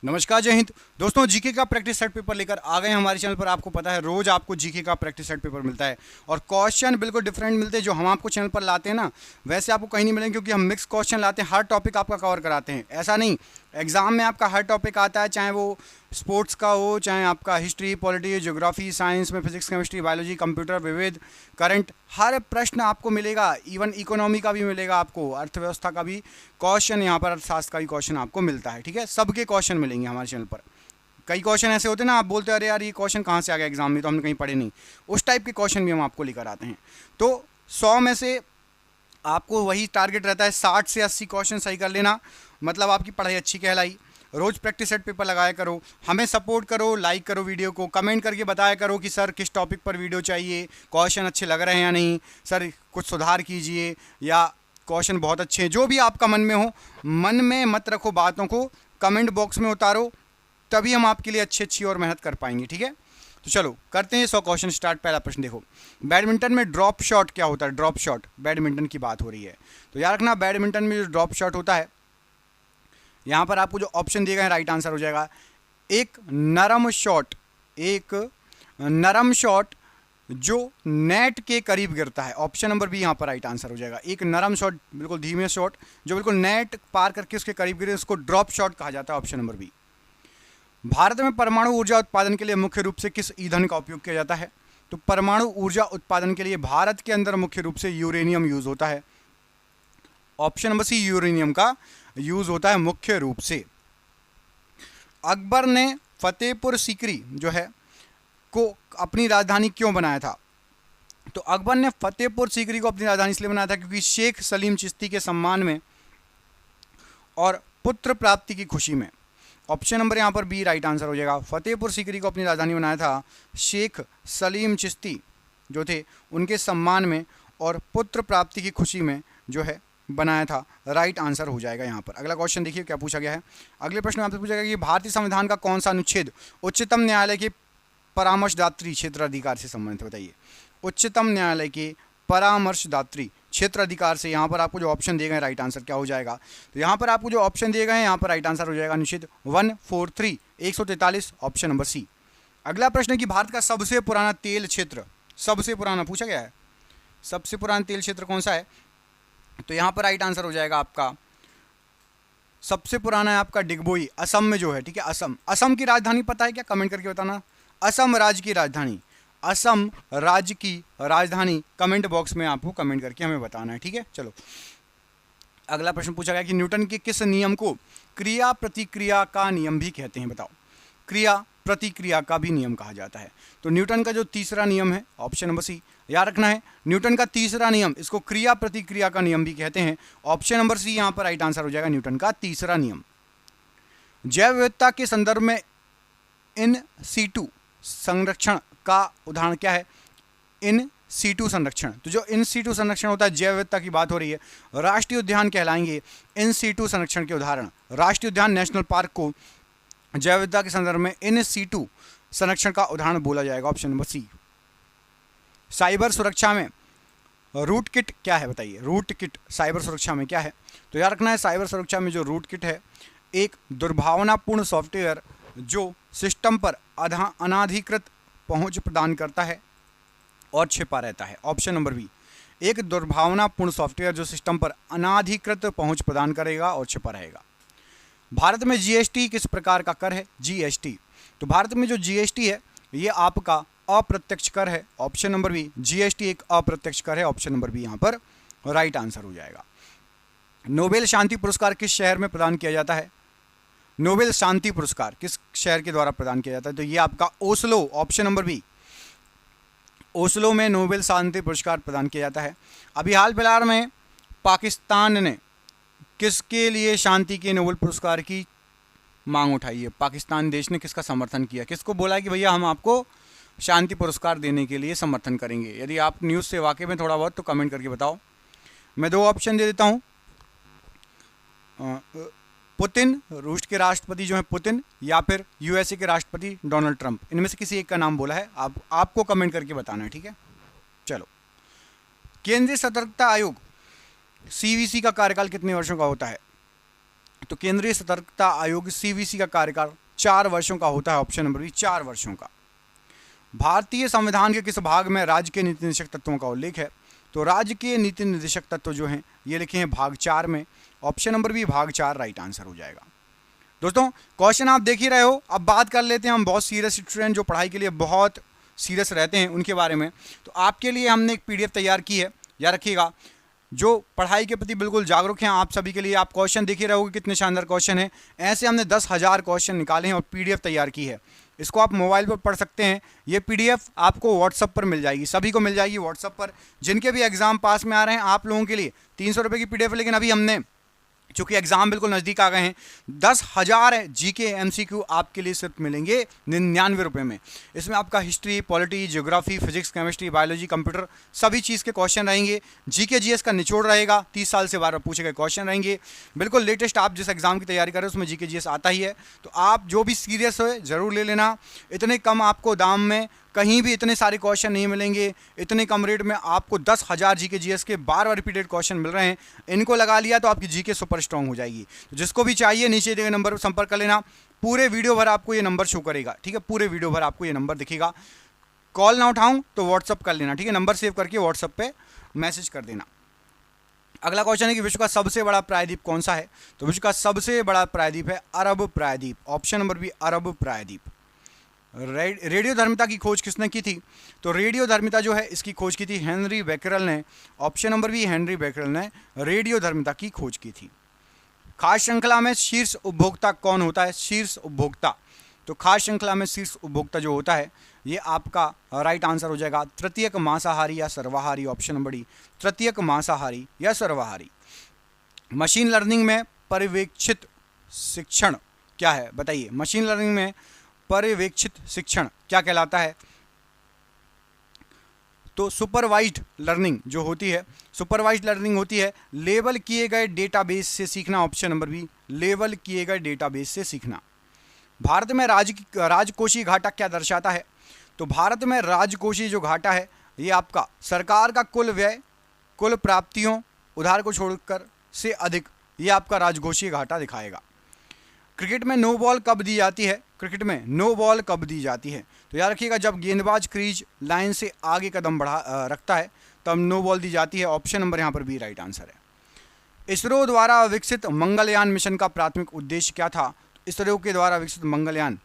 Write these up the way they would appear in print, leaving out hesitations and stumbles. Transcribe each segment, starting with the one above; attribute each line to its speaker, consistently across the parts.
Speaker 1: नमस्कार, जय हिंद। दोस्तों, जीके का प्रैक्टिस सेट पेपर लेकर आ गए हैं हमारे चैनल पर। आपको पता है रोज आपको जीके का प्रैक्टिस सेट पेपर मिलता है और क्वेश्चन बिल्कुल डिफरेंट मिलते हैं। जो हम आपको चैनल पर लाते हैं ना, वैसे आपको कहीं नहीं मिलेंगे, क्योंकि हम मिक्स क्वेश्चन लाते हैं। हर टॉपिक आपका कवर कराते हैं। ऐसा नहीं, एग्जाम में आपका हर टॉपिक आता है, चाहे वो स्पोर्ट्स का हो, चाहे आपका हिस्ट्री, पॉलिटी, ज्योग्राफी, साइंस में फिजिक्स, केमिस्ट्री, बायोलॉजी, कंप्यूटर, विविध, करंट, हर प्रश्न आपको मिलेगा। इवन इकोनॉमी का भी मिलेगा आपको, अर्थव्यवस्था का भी क्वेश्चन, यहाँ पर अर्थशास्त्र का भी क्वेश्चन आपको मिलता है। ठीक है, सबके क्वेश्चन मिलेंगे हमारे चैनल पर। कई क्वेश्चन ऐसे होते हैं ना, आप बोलते हैं अरे यार ये क्वेश्चन कहाँ से आ गया एग्जाम में, तो हमने कहीं पढ़े नहीं। उस टाइप के क्वेश्चन भी हम आपको लेकर आते हैं। तो 100 में से आपको वही टारगेट रहता है, 60 से 80 क्वेश्चन सही कर लेना, मतलब आपकी पढ़ाई अच्छी कहलाई। रोज प्रैक्टिस सेट पेपर लगाया करो, हमें सपोर्ट करो, लाइक करो वीडियो को, कमेंट करके बताया करो कि सर किस टॉपिक पर वीडियो चाहिए, क्वेश्चन अच्छे लग रहे हैं या नहीं, सर कुछ सुधार कीजिए, या क्वेश्चन बहुत अच्छे हैं। जो भी आपका मन में हो, मन में मत रखो बातों को, कमेंट बॉक्स में उतारो, तभी हम आपके लिए अच्छी अच्छी और मेहनत कर पाएंगे। ठीक है, तो चलो करते हैं 100 क्वेश्चन स्टार्ट। पहला प्रश्न देखो, बैडमिंटन में ड्रॉप शॉट क्या होता है? ड्रॉप शॉट, बैडमिंटन की बात हो रही है तो याद रखना, बैडमिंटन में जो ड्रॉप शॉट होता है, यहाँ पर आपको जो ऑप्शन दिए गए हैं राइट आंसर हो जाएगा एक नरम शॉट। एक नरम शॉट जो नेट के करीब गिरता है, ऑप्शन नंबर बी यहाँ पर राइट आंसर हो जाएगा। एक नरम शॉट, बिल्कुल धीमे शॉट जो बिल्कुल नेट पार करके उसके करीब गिरे, उसको ड्रॉप शॉट कहा जाता है, ऑप्शन नंबर बी। भारत में परमाणु ऊर्जा उत्पादन के लिए मुख्य रूप से किस ईंधन का उपयोग किया जाता है? तो परमाणु ऊर्जा उत्पादन के लिए भारत के अंदर मुख्य रूप से यूरेनियम यूज होता है, ऑप्शन नंबर सी यूरेनियम का यूज होता है मुख्य रूप से। अकबर ने फतेहपुर सीकरी जो है को अपनी राजधानी क्यों बनाया था? तो अकबर ने फतेहपुर सीकरी को अपनी राजधानी इसलिए बनाया था क्योंकि शेख सलीम चिश्ती के सम्मान में और पुत्र प्राप्ति की खुशी में। ऑप्शन नंबर यहाँ पर बी राइट आंसर हो जाएगा। फतेहपुर सीकरी को अपनी राजधानी बनाया था शेख सलीम चिश्ती जो थे, उनके सम्मान में और पुत्र प्राप्ति की खुशी में जो है बनाया था, राइट आंसर हो जाएगा यहाँ पर। अगला क्वेश्चन देखिए क्या पूछा गया है। अगले प्रश्न में आपसे पूछा गया कि भारतीय संविधान का कौन सा अनुच्छेद उच्चतम न्यायालय के परामर्शदात्री क्षेत्राधिकार से संबंधित? बताइए, उच्चतम न्यायालय के परामर्शदात्री क्षेत्र अधिकार से। यहाँ पर आपको जो ऑप्शन दिए गए राइट आंसर क्या हो जाएगा? तो यहाँ पर आपको जो ऑप्शन दिए गए हैं यहाँ पर राइट आंसर हो जाएगा अनुच्छेद 143 143, ऑप्शन नंबर सी। अगला प्रश्न है कि भारत का सबसे पुराना तेल क्षेत्र, सबसे पुराना पूछा गया है, सबसे पुराना तेल क्षेत्र कौन सा है? तो यहाँ पर राइट आंसर हो जाएगा आपका, सबसे पुराना है आपका डिगबोई, असम में जो है। ठीक है, असम। असम की राजधानी पता है क्या? कमेंट करके बताना। असम राज्य की राजधानी, असम राज्य की राजधानी कमेंट बॉक्स में आपको कमेंट करके हमें बताना है। ठीक है, चलो अगला प्रश्न पूछा गया कि न्यूटन के किस नियम को क्रिया प्रतिक्रिया का नियम भी कहते हैं? बताओ, क्रिया प्रतिक्रिया का भी नियम कहा जाता है। तो न्यूटन का जो तीसरा नियम है, ऑप्शन नंबर सी याद रखना है, न्यूटन का तीसरा नियम, इसको क्रिया प्रतिक्रिया का नियम भी कहते हैं, ऑप्शन नंबर सी यहाँ पर राइट आंसर हो जाएगा, न्यूटन का तीसरा नियम। जैव विविधता के संदर्भ में इन सीटू संरक्षण का उदाहरण क्या है? इन सीटू संरक्षण, तो जो इन सीटू संरक्षण होता है, जैव विविधता की बात हो रही है, राष्ट्रीय उद्यान कहलाएंगे इन सीटू संरक्षण के उदाहरण। राष्ट्रीय उद्यान नेशनल पार्क को जैव विविधता के संदर्भ में इन सीटू संरक्षण का उदाहरण बोला जाएगा, ऑप्शन नंबर सी। साइबर सुरक्षा में रूट किट क्या है? बताइए, रूट किट साइबर सुरक्षा में क्या है? तो याद रखना है, साइबर सुरक्षा में जो रूट किट है एक दुर्भावनापूर्ण सॉफ्टवेयर जो सिस्टम पर अनाधिकृत पहुंच प्रदान करता है और छिपा रहता है, ऑप्शन नंबर बी। एक दुर्भावनापूर्ण सॉफ्टवेयर जो सिस्टम पर अनाधिकृत पहुंच प्रदान करेगा और छिपा रहेगा। भारत में जीएसटी किस प्रकार का कर है? जीएसटी, तो भारत में जो जीएसटी है ये आपका अप्रत्यक्ष कर है, ऑप्शन नंबर बी। जीएसटी एक अप्रत्यक्ष कर है, ऑप्शन नंबर बी यहाँ पर राइट आंसर हो जाएगा। नोबेल शांति पुरस्कार किस शहर में प्रदान किया जाता है? नोबेल शांति पुरस्कार किस शहर के द्वारा प्रदान किया जाता है? तो ये आपका Oslo, option number B. Oslo में नोबेल शांति पुरस्कार प्रदान किया जाता है। अभी हाल फिलहाल में पाकिस्तान ने किसके लिए शांति के नोबेल पुरस्कार की मांग उठाई है? पाकिस्तान देश ने किसका समर्थन किया? किसको बोला है कि भैया हम आपको शांति पुरस्कार देने के लिए समर्थन करेंगे? यदि आप न्यूज़ से वाकिफ में थोड़ा बहुत तो कमेंट करके बताओ। मैं दो ऑप्शन दे देता हूँ, पुतिन, रूस के राष्ट्रपति जो है पुतिन, या फिर यूएसए के राष्ट्रपति डोनाल्ड ट्रंप, इनमें से किसी एक का नाम बोला है, आपको कमेंट करके बताना है। ठीक है, चलो। केंद्रीय सतर्कता आयोग सीवीसी का कार्यकाल कितने वर्षों का होता है? तो केंद्रीय सतर्कता आयोग सीवीसी का कार्यकाल 4 वर्षों का होता है, ऑप्शन नंबर बी 4 वर्षों का। भारतीय संविधान के किस भाग में राज्य के नीति निर्देशक तत्वों का उल्लेख है? तो राज्य के नीति निर्देशक तत्व जो हैं ये लिखे हैं भाग 4 में, ऑप्शन नंबर बी भाग 4 राइट आंसर हो जाएगा। दोस्तों क्वेश्चन आप देख ही रहे हो, अब बात कर लेते हैं हम बहुत सीरियस स्टूडेंट जो पढ़ाई के लिए बहुत सीरियस रहते हैं उनके बारे में। तो आपके लिए हमने एक पीडीएफ तैयार की है, याद रखिएगा। जो पढ़ाई के प्रति बिल्कुल जागरूक हैं आप सभी के लिए, आप क्वेश्चन देख ही रहे होगे कितने शानदार क्वेश्चन हैं। ऐसे हमने 10,000 क्वेश्चन निकाले हैं और पीडीएफ तैयार की है। इसको आप मोबाइल पर पढ़ सकते हैं। ये पीडीएफ आपको व्हाट्सएप पर मिल जाएगी, सभी को मिल जाएगी व्हाट्सएप पर। जिनके भी एग्जाम पास में आ रहे हैं आप लोगों के लिए 300 रुपये की पीडीएफ, लेकिन अभी हमने चूंकि एग्जाम बिल्कुल नज़दीक आ गए हैं 10,000 जीके एमसीक्यू आपके लिए सिर्फ मिलेंगे 99 रुपये में। इसमें आपका history, polity, geography, physics, chemistry, biology, computer सभी चीज़ के क्वेश्चन रहेंगे। जीके जीएस का निचोड़ रहेगा, 30 साल से बार बार पूछे गए क्वेश्चन रहेंगे। बिल्कुल लेटेस्ट, आप जिस एग्जाम की तैयारी कर रहे हो उसमें जीके जीएस आता ही है। तो आप जो भी सीरियस हो ज़रूर ले लेना। इतने कम आपको दाम में कहीं भी इतने सारे क्वेश्चन नहीं मिलेंगे। इतने कम रेट में आपको 10,000 जीके जीएस के बार बार रिपीटेड क्वेश्चन मिल रहे हैं। इनको लगा लिया तो आपकी जीके सुपर स्ट्रांग हो जाएगी। तो जिसको भी चाहिए नीचे दिए गए नंबर पर संपर्क कर लेना। पूरे वीडियो भर आपको ये नंबर शो करेगा, ठीक है। पूरे वीडियो भर आपको ये नंबर दिखेगा। कॉल ना उठाऊं तो व्हाट्सअप कर लेना, ठीक है। नंबर सेव करके व्हाट्सअप पे मैसेज कर देना। अगला क्वेश्चन है कि विश्व का सबसे बड़ा प्रायद्वीप कौन सा है? तो विश्व का सबसे बड़ा प्रायद्वीप है अरब प्रायद्वीप, ऑप्शन नंबर बी अरब प्रायद्वीप। रेडियोधर्मिता की खोज किसने की थी? तो रेडियोधर्मिता जो है इसकी खोज की थी हेनरी बेकरल ने, option number B Henri Becquerel ने रेडियोधर्मिता की खोज की थी। खाद्य श्रृंखला में शीर्ष उपभोक्ता कौन होता है? शीर्ष उपभोक्ता, तो खाद्य श्रृंखला में शीर्ष उपभोक्ता जो होता है ये आपका राइट आंसर हो जाएगा तृतीयक मांसाहारी या सर्वाहारी, ऑप्शन नंबर डी तृतीयक मांसाहारी या सर्वाहारी। मशीन लर्निंग में पर्यवेक्षित शिक्षण क्या है? बताइए, मशीन लर्निंग में पर्यवेक्षित शिक्षण क्या कहलाता है? तो सुपरवाइज्ड लर्निंग जो होती है, सुपरवाइज्ड लर्निंग होती है लेबल किए गए डेटाबेस से सीखना, ऑप्शन नंबर बी लेबल किए गए डेटाबेस से सीखना। भारत में राजकोषीय घाटा क्या दर्शाता है? तो भारत में राजकोषीय जो घाटा है ये आपका सरकार का कुल व्यय, कुल प्राप्तियों, उधार को छोड़कर से अधिक, ये आपका राजकोषीय घाटा दिखाएगा। क्रिकेट में नो बॉल कब दी जाती है? क्रिकेट में नो बॉल कब दी जाती है? तो याद रखिएगा जब गेंदबाज क्रीज लाइन से आगे कदम रखता है तब नो बॉल दी जाती है, ऑप्शन नंबर यहाँ पर बी राइट आंसर है। इसरो द्वारा विकसित मंगलयान मिशन का प्राथमिक उद्देश्य क्या था? इसरो के द्वारा विकसित मंगलयान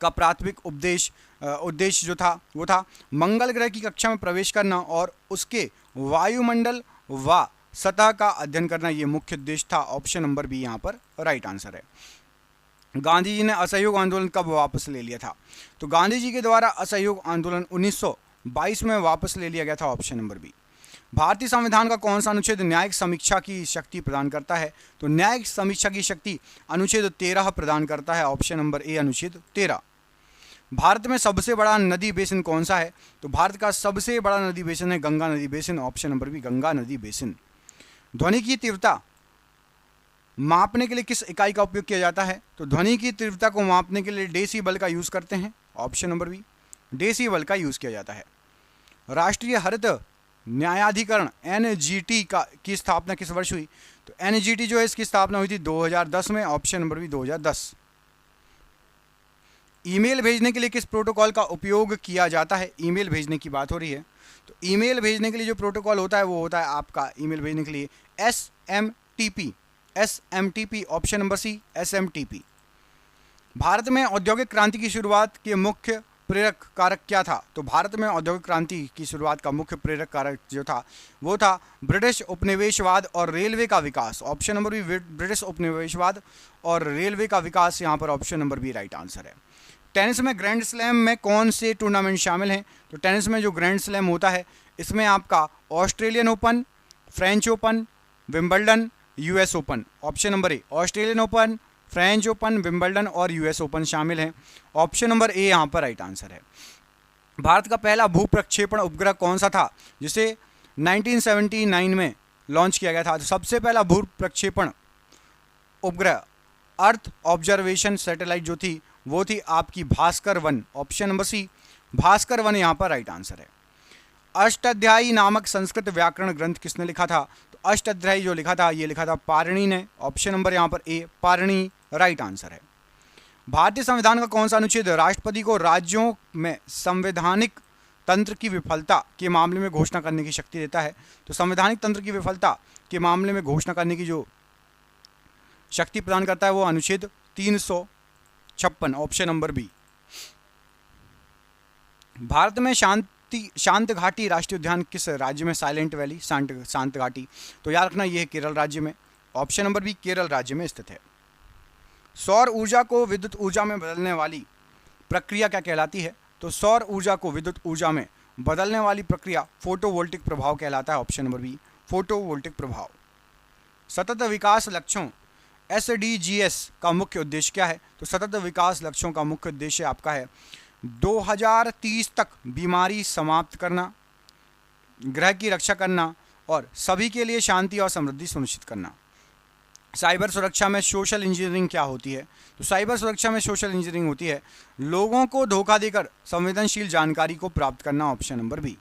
Speaker 1: का प्राथमिक उद्देश्य जो था वो था मंगल ग्रह की कक्षा में प्रवेश करना और उसके वायुमंडल व सतह का अध्ययन करना, ये मुख्य उद्देश्य था, ऑप्शन नंबर बी यहाँ पर राइट आंसर है। गांधी जी ने असहयोग आंदोलन कब वापस ले लिया था? तो गांधी जी के द्वारा असहयोग आंदोलन 1922 में वापस ले लिया गया था, ऑप्शन नंबर बी। भारतीय संविधान का कौन सा अनुच्छेद न्यायिक समीक्षा की शक्ति प्रदान करता है? तो न्यायिक समीक्षा की शक्ति अनुच्छेद 13 प्रदान करता है, ऑप्शन नंबर ए अनुच्छेद 13। भारत में सबसे बड़ा नदी बेसिन कौन सा है? तो भारत का सबसे बड़ा नदी बेसिन है गंगा नदी basin, option number B Ganga नदी बेसिन। ध्वनि की तीव्रता मापने के लिए किस इकाई का उपयोग किया जाता है? तो ध्वनि की तीव्रता को मापने के लिए डेसीबल का यूज करते हैं, ऑप्शन नंबर बी डेसीबल का यूज किया जाता है। राष्ट्रीय हरित न्यायाधिकरण एनजीटी की स्थापना किस वर्ष हुई? तो एनजीटी जो है इसकी स्थापना हुई थी 2010 में, ऑप्शन नंबर बी 2010। ईमेल भेजने के लिए किस प्रोटोकॉल का उपयोग किया जाता है? ईमेल भेजने की बात हो रही है तो ईमेल भेजने के लिए जो प्रोटोकॉल होता है वो होता है आपका ईमेल भेजने के लिए SMTP, option number C SMTP. Bharat में औद्योगिक क्रांति की शुरुआत के मुख्य प्रेरक कारक क्या था? तो भारत में औद्योगिक क्रांति की शुरुआत का मुख्य प्रेरक कारक जो था वो था ब्रिटिश उपनिवेशवाद और रेलवे का विकास, ऑप्शन नंबर बी ब्रिटिश उपनिवेशवाद और रेलवे का विकास, यहाँ पर option number B right answer है। टेनिस में ग्रैंड स्लैम में कौन से टूर्नामेंट शामिल हैं? तो टेनिस में जो ग्रैंड स्लैम होता है इसमें आपका Australian open, French open, Wimbledon, US open, option number ए Australian open, French open, Wimbledon और यूएस ओपन शामिल हैं, ऑप्शन नंबर ए यहाँ पर राइट आंसर है। भारत का पहला भू प्रक्षेपण उपग्रह कौन सा था जिसे 1979 में लॉन्च किया गया था? तो सबसे पहला भू प्रक्षेपण उपग्रह अर्थ ऑब्जर्वेशन सैटेलाइट जो थी वो थी आपकी Bhaskar 1, option number C Bhaskar 1 यहाँ पर राइट आंसर है। अष्टाध्यायी नामक संस्कृत व्याकरण ग्रंथ किसने लिखा था? तो अष्टाध्यायी जो लिखा था ये लिखा था पाणिनि ने। ऑप्शन नंबर यहाँ पर ए पाणिनि राइट आंसर है। भारतीय संविधान का कौन सा अनुच्छेद राष्ट्रपति को राज्यों में संवैधानिक तंत्र की विफलता के मामले में घोषणा करने की शक्ति देता है? तो संवैधानिक तंत्र की विफलता के मामले में घोषणा करने की जो शक्ति प्रदान करता है वो अनुच्छेद 356 ऑप्शन नंबर बी। भारत में शांत घाटी राष्ट्रीय उद्यान किस राज्य में? साइलेंट वैली शांत घाटी, तो याद रखना ये है केरल राज्य में। ऑप्शन नंबर बी केरल राज्य में स्थित है। सौर ऊर्जा को विद्युत ऊर्जा में बदलने वाली प्रक्रिया क्या कहलाती है? तो सौर ऊर्जा को विद्युत ऊर्जा में बदलने वाली प्रक्रिया फोटोवोल्टिक प्रभाव कहलाता है। ऑप्शन नंबर बी फोटोवोल्टिक प्रभाव। सतत विकास लक्ष्यों SDGs का मुख्य उद्देश्य क्या है? तो सतत विकास लक्ष्यों का मुख्य उद्देश्य आपका है 2030 तक बीमारी समाप्त करना, ग्रह की रक्षा करना और सभी के लिए शांति और समृद्धि सुनिश्चित करना। साइबर सुरक्षा में सोशल इंजीनियरिंग क्या होती है? तो साइबर सुरक्षा में सोशल इंजीनियरिंग होती है लोगों को धोखा देकर संवेदनशील जानकारी को प्राप्त करना। Option number B.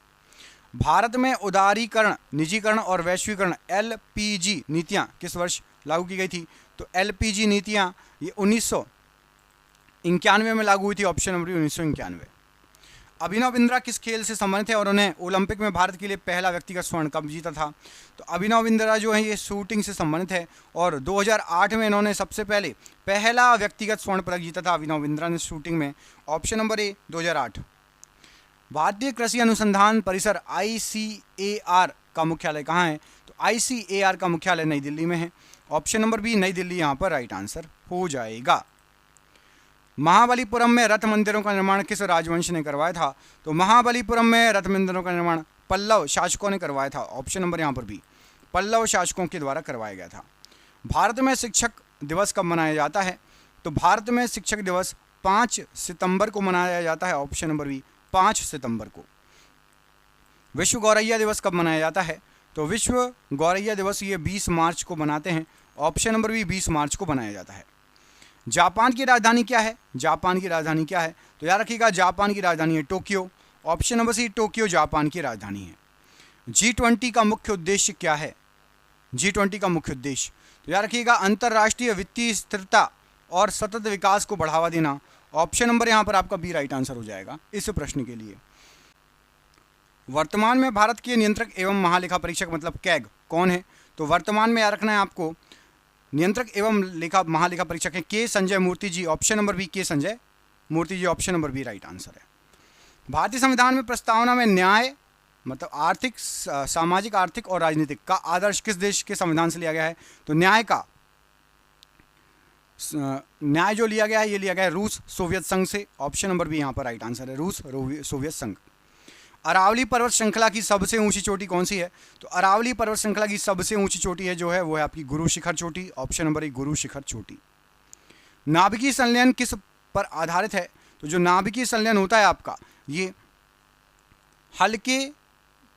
Speaker 1: भारत में उदारीकरण, निजीकरण और वैश्वीकरण LPG नीतियां किस वर्ष लागू की गई थी? तो LPG नीतियां ये 1991 में लागू हुई थी। Option number 1991। अभिनव बिंद्रा किस खेल से संबंधित है और उन्हें ओलंपिक में भारत के लिए पहला व्यक्तिगत स्वर्ण कब जीता था? तो अभिनव बिंद्रा जो है ये शूटिंग से संबंधित है और 2008 में इन्होंने सबसे पहले पहला व्यक्तिगत स्वर्ण पदक जीता था अभिनव बिंद्रा ने शूटिंग में। ऑप्शन नंबर ए 2008। भारतीय कृषि अनुसंधान परिसर ICAR का मुख्यालय कहाँ है? तो ICAR का मुख्यालय नई दिल्ली में है। ऑप्शन नंबर बी नई दिल्ली यहाँ पर राइट आंसर हो जाएगा। महाबलीपुरम में रथ मंदिरों का निर्माण किस राजवंश ने करवाया था? तो महाबलीपुरम में रथ मंदिरों का निर्माण पल्लव शासकों ने करवाया था। ऑप्शन नंबर यहाँ पर बी पल्लव शासकों के द्वारा करवाया गया था। भारत में शिक्षक दिवस कब मनाया जाता है? तो भारत में शिक्षक दिवस 5 सितंबर को मनाया जाता है। ऑप्शन नंबर बी 5 सितंबर को। विश्व गौरैया दिवस कब मनाया जाता है? तो विश्व गौरैया दिवस ये 20 मार्च को मनाते हैं। ऑप्शन नंबर बी 20 मार्च को मनाया जाता है। जापान की राजधानी क्या है? जापान की राजधानी क्या है? तो याद रखिएगा जापान की राजधानी है Tokyo. Option number C Tokyo Japan की राजधानी है। G20 का मुख्य उद्देश्य क्या है? G20 का मुख्य उद्देश्य तो याद रखिएगा अंतर्राष्ट्रीय वित्तीय स्थिरता और सतत विकास को बढ़ावा देना। ऑप्शन नंबर यहाँ पर आपका बी राइट आंसर हो जाएगा इस प्रश्न के लिए। वर्तमान में भारत के नियंत्रक एवं महालेखा परीक्षक मतलब कैग कौन है? तो वर्तमान में याद रखना है आपको नियंत्रक एवं महालेखा परीक्षक है K Sanjay Murthy ji. Option number B K Sanjay Murthy ji. Option number B right answer है। भारतीय संविधान में प्रस्तावना में न्याय मतलब आर्थिक, सामाजिक, आर्थिक और राजनीतिक का आदर्श किस देश के संविधान से लिया गया है? तो न्याय जो लिया गया है ये लिया गया है रूस सोवियत संघ से। ऑप्शन नंबर बी यहाँ पर राइट आंसर है रूस सोवियत संघ। अरावली पर्वत श्रृंखला की सबसे ऊंची चोटी कौन सी है? तो अरावली पर्वत श्रृंखला की सबसे ऊंची चोटी है जो है वो है आपकी गुरु शिखर चोटी। ऑप्शन नंबर 1 गुरु शिखर चोटी। नाभिकीय संलयन किस पर आधारित है? तो जो नाभिकीय संलयन होता है आपका ये हल्के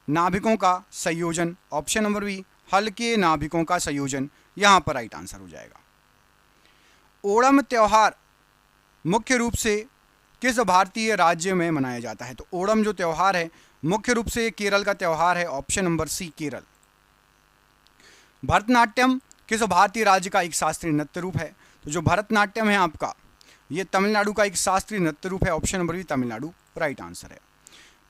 Speaker 1: नाभिकों का संयोजन। ऑप्शन नंबर बी हल्के नाभिकों का संयोजन यहां पर राइट आंसर हो जाएगा। ओणम त्योहार मुख्य रूप से किस भारतीय राज्य में मनाया जाता है? तो ओणम जो त्योहार है मुख्य रूप से केरल का त्योहार है। Option number C Kerala. Bharatanatyam किस भारतीय राज्य का एक शास्त्रीय नृत्य रूप है? तो जो भरतनाट्यम है आपका ये तमिलनाडु का एक शास्त्रीय नृत्य रूप है। Option number B Tamil Nadu right answer है।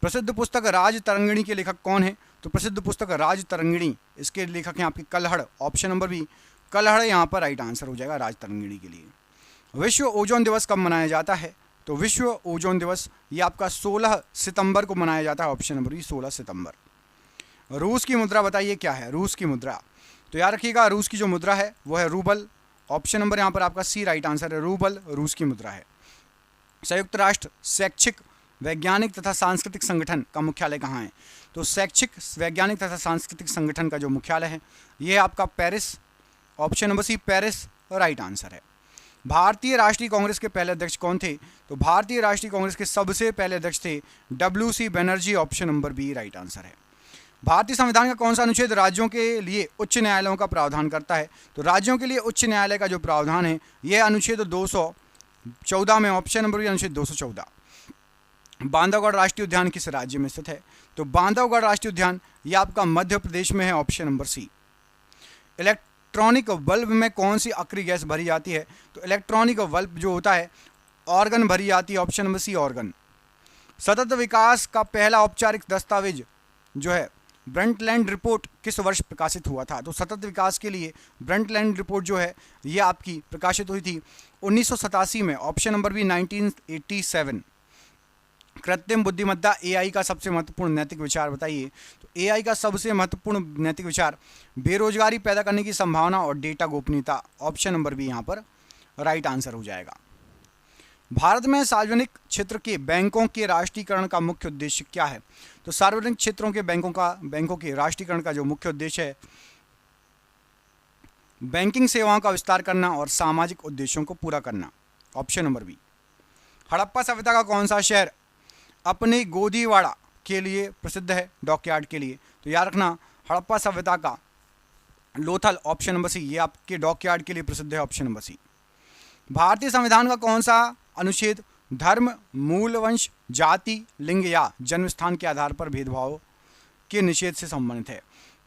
Speaker 1: प्रसिद्ध पुस्तक राज तरंगिणी के लेखक कौन है? तो प्रसिद्ध पुस्तक राज तरंगिणी इसके लेखक हैं आपके कल्हड़। ऑप्शन नंबर बी कल्हड़ यहाँ पर राइट आंसर हो जाएगा राज तरंगिणी के लिए। विश्व ओजोन दिवस कब मनाया जाता है? तो विश्व ओजोन दिवस ये आपका 16 सितंबर को मनाया जाता है। ऑप्शन नंबर बी 16 सितंबर। रूस की मुद्रा बताइए क्या है? रूस की मुद्रा तो याद रखिएगा रूस की जो मुद्रा है वो है रूबल। ऑप्शन नंबर यहाँ पर आपका सी राइट आंसर है रूबल रूस की मुद्रा है। संयुक्त राष्ट्र शैक्षिक वैज्ञानिक तथा सांस्कृतिक संगठन का मुख्यालय कहाँ है? तो शैक्षिक वैज्ञानिक तथा सांस्कृतिक संगठन का जो मुख्यालय है ये है आपका Paris. Option number C Paris right answer है। भारतीय राष्ट्रीय कांग्रेस के पहले अध्यक्ष कौन थे? तो भारतीय राष्ट्रीय कांग्रेस के सबसे पहले अध्यक्ष थे WC Banerjee. Option number B right answer है। भारतीय संविधान का कौन सा अनुच्छेद राज्यों के लिए उच्च न्यायालयों का प्रावधान करता है? तो राज्यों के लिए उच्च न्यायालय का जो प्रावधान है यह अनुच्छेद 214 में। ऑप्शन नंबर बी अनुच्छेद 214। बांधवगढ़ राष्ट्रीय उद्यान किस राज्य में स्थित है? तो बांधवगढ़ राष्ट्रीय उद्यान ये आपका मध्य प्रदेश में है। Option number C electronic bulb में कौन सी अक्रिय गैस भरी जाती है? तो इलेक्ट्रॉनिक बल्ब जो होता है ऑर्गन भरी जाती है, ऑप्शन नंबर सी ऑर्गन। सतत विकास का पहला औपचारिक दस्तावेज जो है ब्रंटलैंड रिपोर्ट किस वर्ष प्रकाशित हुआ था? तो सतत विकास के लिए ब्रंटलैंड रिपोर्ट जो है ये आपकी प्रकाशित हुई थी 1987 में, ऑप्शन नंबर बी 1987। कृत्रिम बुद्धिमत्ता एआई का सबसे महत्वपूर्ण नैतिक विचार बताइए? तो एआई का सबसे महत्वपूर्ण नैतिक विचार बेरोजगारी पैदा करने की संभावना और डेटा गोपनीयता, ऑप्शन नंबर बी यहाँ पर राइट आंसर हो जाएगा। भारत में सार्वजनिक क्षेत्र के बैंकों के राष्ट्रीयकरण का मुख्य उद्देश्य क्या है? तो सार्वजनिक क्षेत्रों के बैंकों के राष्ट्रीयकरण का जो मुख्य उद्देश्य है बैंकिंग सेवाओं का विस्तार करना और सामाजिक उद्देश्यों को पूरा करना, ऑप्शन नंबर बी। हड़प्पा सभ्यता का कौन सा शहर अपने गोदीवाड़ा के लिए प्रसिद्ध है, डॉकयार्ड के लिए? तो याद रखना हड़प्पा सभ्यता का लोथल, ऑप्शन नंबर सी, ये आपके डॉकयार्ड के लिए प्रसिद्ध है, ऑप्शन नंबर सी। भारतीय संविधान का कौन सा अनुच्छेद धर्म, मूल वंश, जाति, लिंग या जन्म स्थान के आधार पर भेदभाव के निषेध से संबंधित है?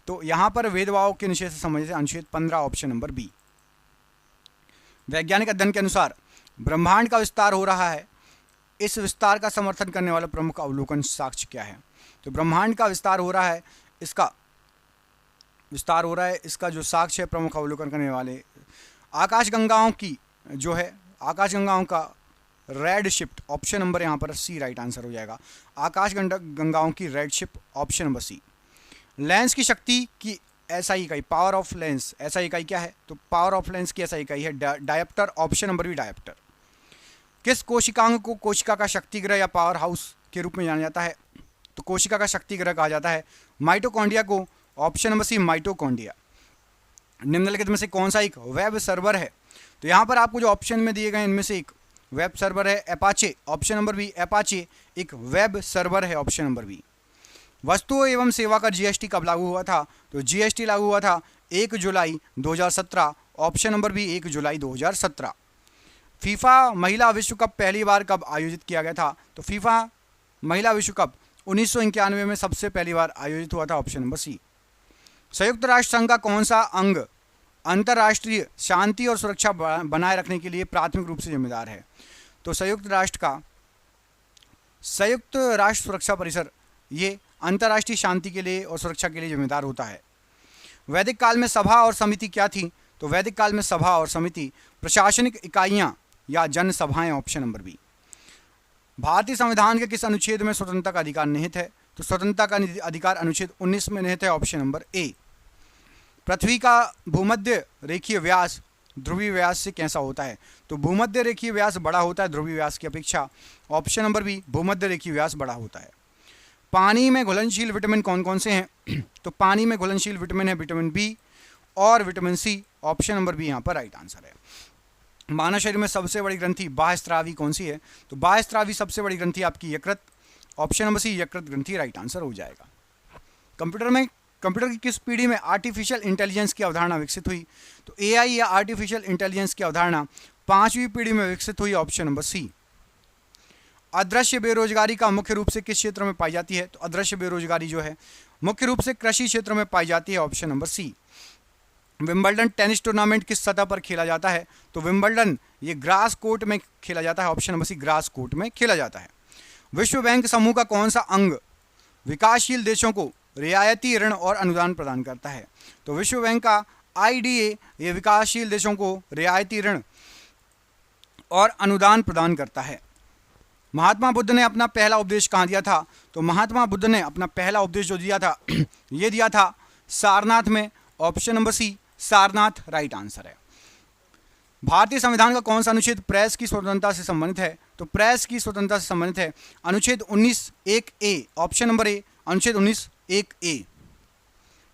Speaker 1: तो यहां पर भेदभाव के निषेध से संबंधित अनुच्छेद 15, ऑप्शन नंबर बी। वैज्ञानिक अध्ययन के अनुसार ब्रह्मांड का विस्तार हो रहा है, इस विस्तार का समर्थन करने वाला प्रमुख अवलोकन साक्ष्य क्या है? तो ब्रह्मांड का विस्तार हो रहा है, इसका जो साक्ष्य है प्रमुख अवलोकन करने वाले आकाशगंगाओं की जो है आकाशगंगाओं का रेड शिफ्ट, ऑप्शन नंबर यहाँ पर सी राइट आंसर हो जाएगा। आकाशगंगाओं की red shift, option number C. Lens की शक्ति की एसआई इकाई, पावर ऑफ लेंस एसआई इकाई क्या है? तो पावर ऑफ लेंस की एसआई इकाई है dioptre, option number B dioptre. किस कोशिकांग को कोशिका का शक्तिग्रह या पावर हाउस के रूप में जाना जाता है? तो कोशिका का शक्तिग्रह कहा जाता है माइटोकॉन्ड्रिया को, ऑप्शन नंबर सी माइटोकॉन्ड्रिया। निम्नलिखित में से कौन सा एक वेब सर्वर है? तो यहाँ पर आपको जो ऑप्शन में दिए गए इनमें से एक वेब सर्वर है एपाचे, ऑप्शन नंबर बी एपाचे एक वेब सर्वर है, ऑप्शन नंबर बी। वस्तुओं एवं सेवा का जीएसटी कब लागू हुआ था? तो जीएसटी लागू हुआ था 1 जुलाई 2017, ऑप्शन नंबर बी 1 जुलाई 2017। फीफा महिला विश्व कप पहली बार कब आयोजित किया गया था? तो फीफा महिला विश्व कप 1991 में सबसे पहली बार आयोजित हुआ था, ऑप्शन नंबर सी। संयुक्त राष्ट्र संघ का कौन सा अंग अंतर्राष्ट्रीय शांति और सुरक्षा बनाए रखने के लिए प्राथमिक रूप से जिम्मेदार है? तो संयुक्त राष्ट्र सुरक्षा परिषद ये अंतर्राष्ट्रीय शांति के लिए और सुरक्षा के लिए जिम्मेदार होता है। वैदिक काल में सभा और समिति क्या थी? तो वैदिक काल में सभा और समिति प्रशासनिक इकाइयां या जनसभाएं, ऑप्शन नंबर बी। भारतीय संविधान के किस अनुच्छेद में स्वतंत्रता का अधिकार निहित है? तो स्वतंत्रता का अधिकार अनुच्छेद 19 में निहित है, ऑप्शन नंबर ए। पृथ्वी का भूमध्य रेखीय व्यास ध्रुवीय व्यास से कैसा होता है? तो भूमध्य रेखीय व्यास बड़ा होता है ध्रुवीय व्यास की अपेक्षा, ऑप्शन नंबर बी भूमध्य रेखीय व्यास बड़ा होता है। पानी में घुलनशील विटामिन कौन कौन से हैं? तो पानी में घुलनशील विटामिन है विटामिन बी और vitamin C, option number B यहाँ पर राइट आंसर है। मानव शरीर में सबसे बड़ी ग्रंथि बाह्यस्रावी कौन सी है? तो बाह्यस्रावी सबसे बड़ी ग्रंथि आपकी यकृत, ऑप्शन नंबर सी यकृत ग्रंथि राइट आंसर हो जाएगा। कंप्यूटर की किस पीढ़ी में आर्टिफिशियल इंटेलिजेंस की अवधारणा विकसित हुई? तो एआई या आर्टिफिशियल इंटेलिजेंस की अवधारणा 5वीं पीढ़ी में विकसित हुई, ऑप्शन नंबर सी। अदृश्य बेरोजगारी का मुख्य रूप से किस क्षेत्र में पाई जाती है? तो अदृश्य बेरोजगारी जो है मुख्य रूप से कृषि क्षेत्र में पाई जाती है, option number C. Wimbledon tennis tournament किस सतह पर खेला जाता है? तो विंबलडन ये ग्रास कोर्ट में खेला जाता है, option number sea grass court में खेला जाता है। विश्व बैंक समूह का कौन सा अंग विकासशील देशों को रियायती ऋण और अनुदान प्रदान करता है? तो विश्व बैंक का आईडीए ये विकासशील देशों को रियायती ऋण और अनुदान प्रदान करता है। महात्मा बुद्ध ने अपना पहला उपदेश कहाँ दिया था? तो महात्मा बुद्ध ने अपना पहला उपदेश जो दिया था ये दिया था सारनाथ में, option number C Sarnath right answer है। भारतीय संविधान का कौन सा अनुच्छेद प्रेस की स्वतंत्रता से संबंधित है? तो प्रेस की स्वतंत्रता से संबंधित है अनुच्छेद 19(1)(a), ऑप्शन नंबर ए अनुच्छेद 19(1)(a।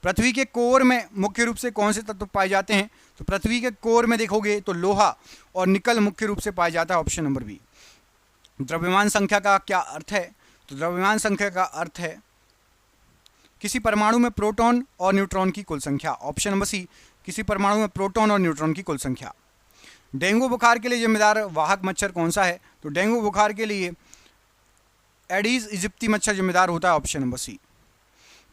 Speaker 1: पृथ्वी के कोर में मुख्य रूप से कौन से तत्व पाए जाते हैं? तो पृथ्वी के कोर में देखोगे तो लोहा और निकल मुख्य रूप से पाया जाता है, ऑप्शन नंबर बी। द्रव्यमान संख्या का क्या अर्थ है? तो द्रव्यमान संख्या का अर्थ है किसी परमाणु में प्रोटॉन और न्यूट्रॉन की कुल संख्या, ऑप्शन नंबर सी किसी परमाणु में प्रोटॉन और न्यूट्रॉन की कुल संख्या। डेंगू बुखार के लिए जिम्मेदार वाहक मच्छर कौन सा है? तो डेंगू बुखार के लिए एडीज इजिप्टी मच्छर जिम्मेदार होता है, ऑप्शन नंबर सी।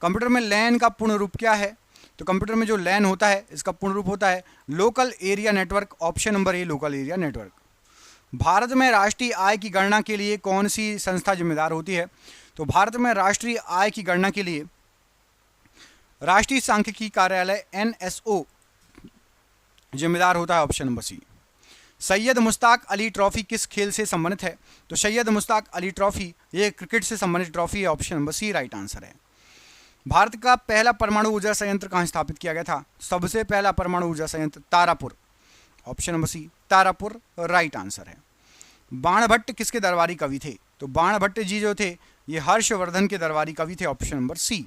Speaker 1: कंप्यूटर में लैन का पूर्ण रूप क्या है? तो कंप्यूटर में जो लैन होता है इसका पूर्ण रूप होता है local area network. Option number ए लोकल एरिया नेटवर्क। भारत में राष्ट्रीय आय की गणना के लिए कौन सी संस्था जिम्मेदार होती है? तो भारत में राष्ट्रीय आय की गणना के लिए राष्ट्रीय सांख्यिकी कार्यालय NSO जिम्मेदार होता है। Option number C. Syed Mushtaq Ali trophy किस खेल से संबंधित है? तो सैयद मुश्ताक अली ट्रॉफी ये क्रिकेट से संबंधित ट्रॉफी है। Option number C right answer है। भारत का पहला परमाणु ऊर्जा संयंत्र कहाँ स्थापित किया गया था? सबसे पहला परमाणु ऊर्जा संयंत्र Tarapur. Option number C Tarapur right answer है। बाणभट्ट किसके दरबारी कवि थे? तो बाणभट्ट जी जो थे ये हर्षवर्धन के दरबारी कवि थे। Option number C.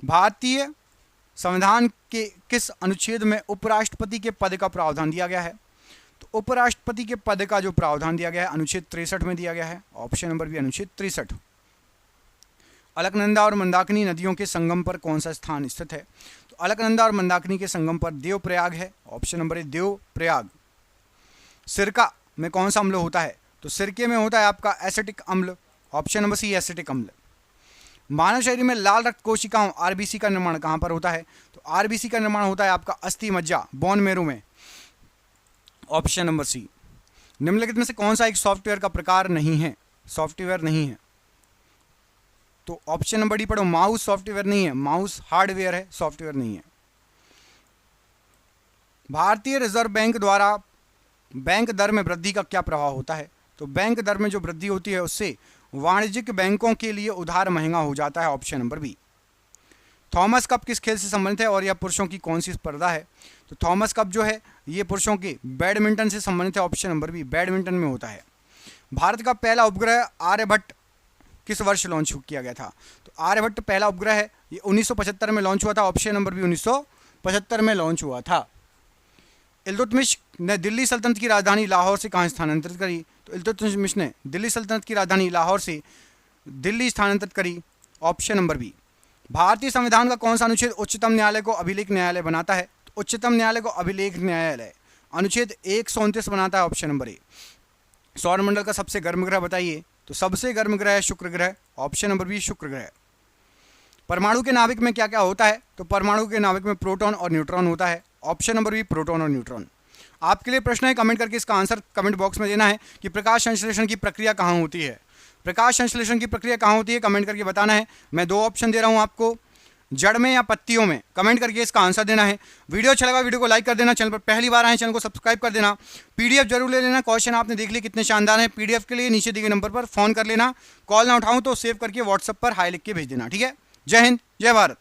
Speaker 1: भारतीय संविधान के किस अनुच्छेद में उपराष्ट्रपति के पद का प्रावधान दिया गया है? तो उपराष्ट्रपति के पद का जो प्रावधान दिया गया है अनुच्छेद 63 में दिया गया है। ऑप्शन नंबर बी अनुच्छेद 63। अलकनंदा और मंदाकिनी नदियों के संगम पर कौन सा स्थान स्थित है? तो अलकनंदा और मंदाकिनी के संगम पर देवप्रयाग है। ऑप्शन नंबर ए देवप्रयाग। सिरका में कौन सा अम्ल होता है? तो सिरके में होता है आपका एसिटिक अम्ल। ऑप्शन नंबर सी एसिटिक अम्ल। मानव शरीर में लाल रक्त कोशिकाओं आरबीसी का निर्माण कहां पर होता है? तो आरबीसी का निर्माण होता है आपका अस्थि मज्जा बोन मैरो में। Option number C. निम्नलिखित में से कौन सा एक सॉफ्टवेयर का प्रकार नहीं है? सॉफ्टवेयर नहीं है तो ऑप्शन नंबर डी पढ़ो माउस सॉफ्टवेयर नहीं है। माउस हार्डवेयर है, सॉफ्टवेयर नहीं है। भारतीय रिजर्व बैंक द्वारा बैंक दर में वृद्धि का क्या प्रभाव होता है? तो बैंक दर में जो वृद्धि होती है उससे वाणिज्यिक बैंकों के लिए उधार महंगा हो जाता है। Option number B. Thomas Cup किस खेल से संबंधित है और यह पुरुषों की कौन सी स्पर्धा है? तो थॉमस कप जो है ये पुरुषों के बैडमिंटन से संबंधित है। ऑप्शन नंबर बी बैडमिंटन में होता है। भारत का पहला उपग्रह आर्यभट्ट किस वर्ष लॉन्च किया गया था? तो आर्यभट्ट पहला उपग्रह है ये 1975 में लॉन्च हुआ था। ऑप्शन नंबर बी 1975 में लॉन्च हुआ था। इल्तुतमिश ने दिल्ली सल्तनत की राजधानी लाहौर से कहाँ स्थानांतरित करी? तो इल्तुतमिश ने दिल्ली सल्तनत की राजधानी लाहौर से दिल्ली स्थानांतरित करी। Option number B. भारतीय संविधान का कौन सा अनुच्छेद उच्चतम न्यायालय को अभिलेख न्यायालय बनाता है? तो उच्चतम न्यायालय को अभिलेख न्यायालय अनुच्छेद 129 बनाता है। Option number A. सौरमंडल का सबसे गर्म ग्रह बताइए? तो सबसे गर्म ग्रह है शुक्र ग्रह। ऑप्शन नंबर बी शुक्र ग्रह। परमाणु के नाभिक में क्या क्या होता है? तो परमाणु के नाभिक में प्रोटॉन और न्यूट्रॉन होता है। ऑप्शन नंबर बी प्रोटॉन और न्यूट्रॉन। आपके लिए प्रश्न है, कमेंट करके इसका आंसर कमेंट बॉक्स में देना है कि प्रकाश संश्लेषण की प्रक्रिया कहाँ होती है। प्रकाश संश्लेषण की प्रक्रिया कहाँ होती है कमेंट करके बताना है। मैं 2 ऑप्शन दे रहा हूँ आपको, जड़ में या पत्तियों में। कमेंट करके इसका आंसर देना है। वीडियो अच्छा लगा वीडियो को लाइक कर देना। चैनल पर पहली बार आए चैनल को सब्सक्राइब कर देना। पीडीएफ जरूर ले लेना। क्वेश्चन आपने देख लिए कितने शानदार हैं। पीडीएफ के लिए नीचे दिए गए नंबर पर फोन कर लेना। कॉल ना उठाऊं तो सेव करके व्हाट्सएप पर हाई लिख के भेज देना। ठीक है। जय हिंद जय भारत।